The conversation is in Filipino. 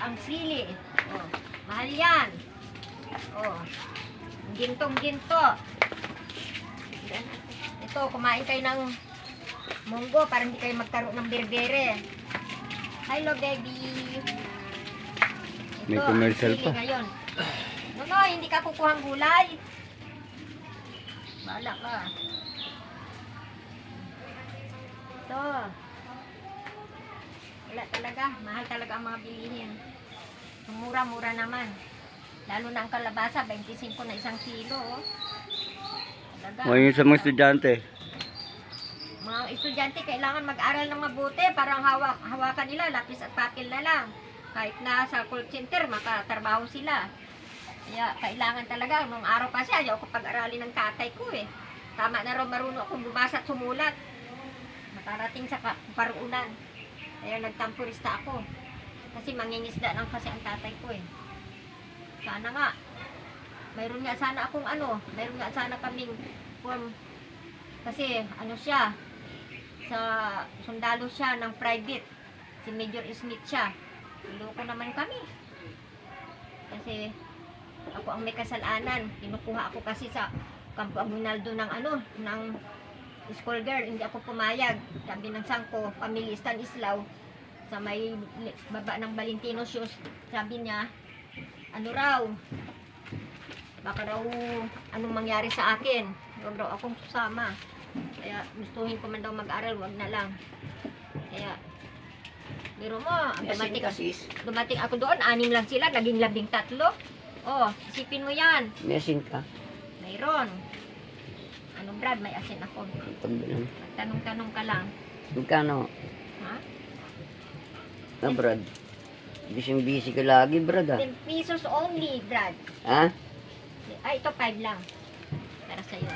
ang sili. Oh, mahal yan. Oh, gintong-ginto. Ito, kumain kayo ng munggo para hindi kayo magkaroon ng berbere. Hello, baby. May commercial ang sili pa. ngayon. No, hindi ka kukuhang gulay. Bahala ka. Ito. Wala talaga. Mahal talaga ang mga bilihin. Mura-mura naman. Lalo na ang kalabasa, 25 na isang kilo. Oh. Talaga. O yun sa mga estudyante. Mga estudyante, kailangan mag-aral ng mabuti. Parang hawakan nila, lapis at papel na lang. Kahit na sa call center, makatrabaho sila. Kaya kailangan talaga. Nung araw kasi, ayaw ko pag-aralin ng tatay ko eh. Tama na raw marunong akong bumasa at sumulat. Makarating sa paruunan. Kaya nagtampurista ako. Kasi mangingisda lang kasi ang tatay ko eh. Sana nga. Mayroon nga sana akong mayroon nga sana kaming form. Kasi siya, sa sundalo siya ng private. Si Major Smith siya. Niloko naman kami. Kasi ako ang may kasalanan. Kinukuha ako kasi sa Campo Aguinaldo ng ng school girl. Hindi ako pumayag. Sabi ng sangko, pamilya Stanislaw, sa may baba ng Valentino shoes. Sabi niya, raw, baka raw anong mangyari sa akin. Huwag raw akong susama. Kaya gustuhin ko man daw mag-aral, wag na lang. Kaya biro mo, dumating ako doon, 6 lang sila, naging 13. Oh, isipin mo yan. May asin ka. Mayroon. Anong Brad, may asin ako. Tanong-tanong ka lang. Magkano? Ha? Ah, Brad. Busy ka lagi, Brad, ah. 10 pesos only, Brad. Ha? Ay, ito 5 lang. Para sa'yo.